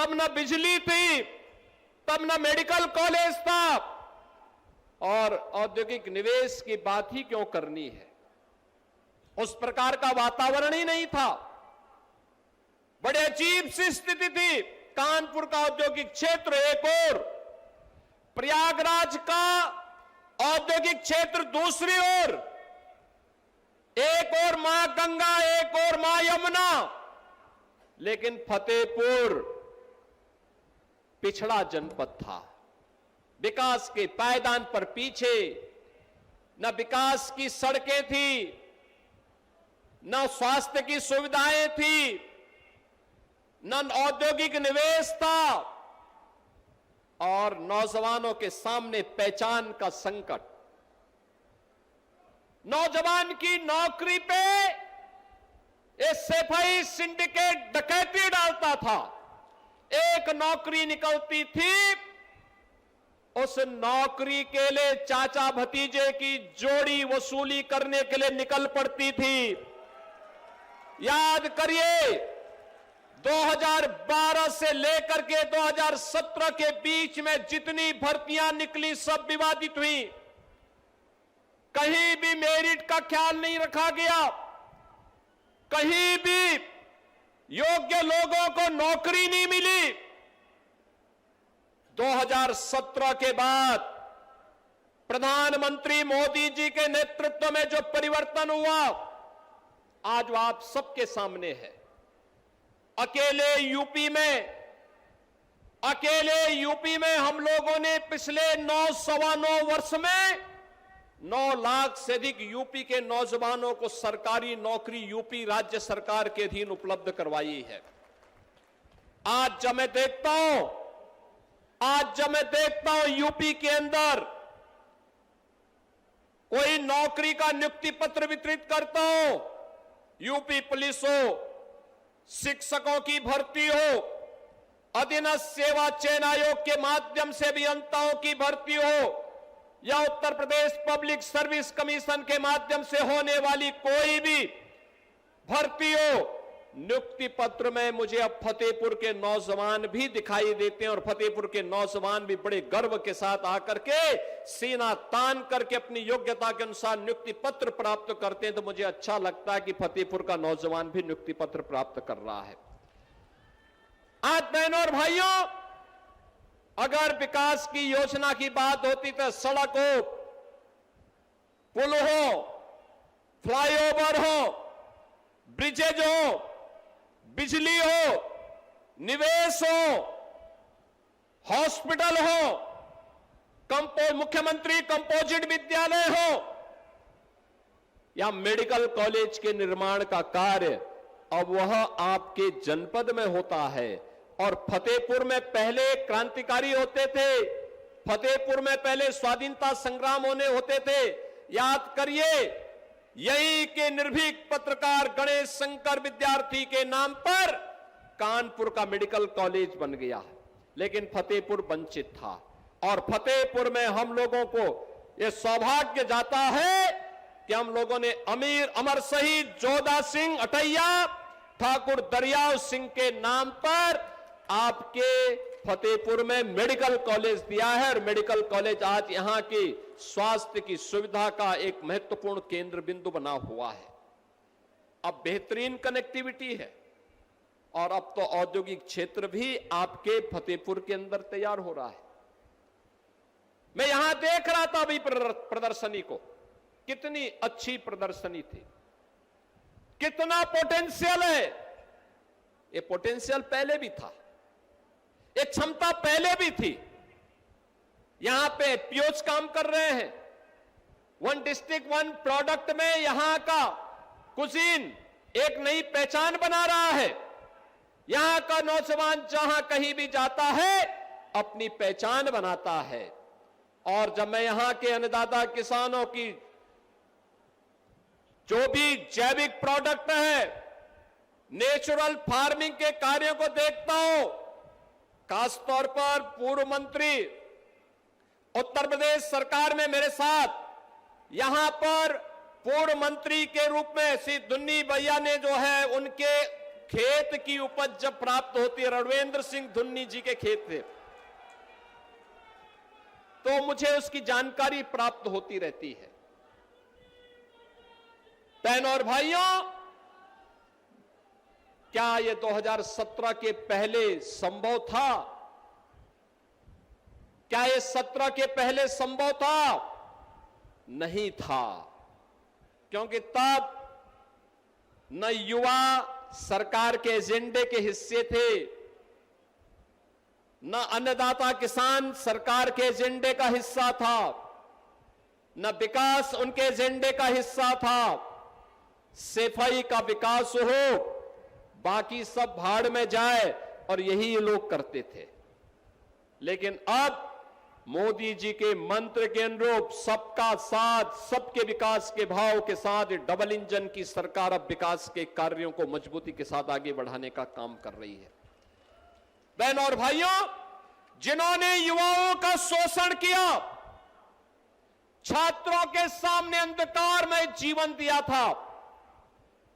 तब न बिजली थी, तब न मेडिकल कॉलेज था, और औद्योगिक निवेश की बात ही क्यों करनी है। उस प्रकार का वातावरण ही नहीं था। बड़े अजीब सी स्थिति थी। कानपुर का औद्योगिक क्षेत्र एक ओर, प्रयागराज का औद्योगिक क्षेत्र दूसरी ओर, एक और मां गंगा, एक और मां यमुना, लेकिन फतेहपुर पिछड़ा जनपद था। विकास के पायदान पर पीछे, न विकास की सड़कें थी, न स्वास्थ्य की सुविधाएं थी, न औद्योगिक निवेश था, और नौजवानों के सामने पहचान का संकट। नौजवान की नौकरी पे एसएफआई सिंडिकेट डकैती डालता था। एक नौकरी निकलती थी, उस नौकरी के लिए चाचा भतीजे की जोड़ी वसूली करने के लिए निकल पड़ती थी। याद करिए, 2012 से लेकर के 2017 के बीच में जितनी भर्तियां निकली सब विवादित हुई। कहीं भी मेरिट का ख्याल नहीं रखा गया, कहीं भी योग्य लोगों को नौकरी नहीं मिली। 2017 के बाद प्रधानमंत्री मोदी जी के नेतृत्व में जो परिवर्तन हुआ, आज वो आप सबके सामने है। अकेले यूपी में हम लोगों ने पिछले 9-9.25 वर्ष में 9 लाख से अधिक यूपी के नौजवानों को सरकारी नौकरी यूपी राज्य सरकार के अधीन उपलब्ध करवाई है। आज जब मैं देखता हूं यूपी के अंदर कोई नौकरी का नियुक्ति पत्र वितरित करता हूं, यूपी पुलिस हो, शिक्षकों की भर्ती हो, अधीनस्थ सेवा चयन आयोग के माध्यम से अभियंताओं की भर्ती हो, या Uttar Pradesh public service commission के माध्यम से होने वाली कोई भी भर्ती हो, नियुक्ति पत्र में मुझे अब फतेहपुर के नौजवान भी दिखाई देते हैं। और फतेहपुर के नौजवान भी बड़े गर्व के साथ आकर के सीना तान करके अपनी योग्यता के अनुसार नियुक्ति पत्र प्राप्त करते हैं। तो मुझे अच्छा लगता है कि फतेहपुर का नौजवान भी नियुक्ति पत्र प्राप्त कर रहा है। आज बहनों और भाइयों, अगर विकास की योजना की बात होती तो सड़क हो, पुल हो, फ्लाईओवर हो, ब्रिजेज हो, बिजली हो, निवेश हो, हॉस्पिटल हो, मुख्यमंत्री कंपोजिट विद्यालय हो, या मेडिकल कॉलेज के निर्माण का कार्य, अब वह आपके जनपद में होता है। और फतेहपुर में पहले क्रांतिकारी होते थे, फतेहपुर में पहले स्वाधीनता संग्राम होते थे। याद करिए, यही के निर्भीक पत्रकार गणेश शंकर विद्यार्थी के नाम पर कानपुर का मेडिकल कॉलेज बन गया, लेकिन फतेहपुर वंचित था। और फतेहपुर में हम लोगों को यह सौभाग्य जाता है कि हम लोगों ने अमर शहीद जोधा सिंह अटैया ठाकुर दरियाव सिंह के नाम पर आपके फतेहपुर में मेडिकल कॉलेज दिया है। और मेडिकल कॉलेज आज यहां की स्वास्थ्य की सुविधा का एक महत्वपूर्ण केंद्र बिंदु बना हुआ है। अब बेहतरीन कनेक्टिविटी है, और अब तो औद्योगिक क्षेत्र भी आपके फतेहपुर के अंदर तैयार हो रहा है। मैं यहां देख रहा था अभी प्रदर्शनी को, कितनी अच्छी प्रदर्शनी थी, कितना पोटेंशियल है। ये पोटेंशियल पहले भी था, ये क्षमता पहले भी थी। यहां पे पीओज काम कर रहे हैं। 1 डिस्ट्रिक्ट 1 प्रोडक्ट में यहां का कुजीन एक नई पहचान बना रहा है। यहां का नौजवान जहां कहीं भी जाता है अपनी पहचान बनाता है। और जब मैं यहां के अन्नदाता किसानों की जो भी जैविक प्रोडक्ट है, नेचुरल फार्मिंग के कार्यों को देखता हूं, खासतौर पर पूर्व मंत्री उत्तर प्रदेश सरकार में मेरे साथ यहां पर पूर्व मंत्री के रूप में श्री दुन्नी भैया ने जो है उनके खेत की उपज जब प्राप्त होती है, रणवेंद्र सिंह धुन्नी जी के खेत थे, तो मुझे उसकी जानकारी प्राप्त होती रहती है। बहनों और भाइयों, क्या यह 2017 के पहले संभव था? क्या यह 17 के पहले संभव था? नहीं था, क्योंकि तब न युवा सरकार के एजेंडे के हिस्से थे, न अन्नदाता किसान सरकार के एजेंडे का हिस्सा था, न विकास उनके एजेंडे का हिस्सा था। सफाई का विकास हो, बाकी सब भाड़ में जाए, और यही ये लोग करते थे। लेकिन अब मोदी जी के मंत्र के अनुरूप सबका साथ, सबके विकास के भाव के साथ डबल इंजन की सरकार अब विकास के कार्यों को मजबूती के साथ आगे बढ़ाने का काम कर रही है। बहनों और भाइयों, जिन्होंने युवाओं का शोषण किया, छात्रों के सामने अंधकार में जीवन दिया था,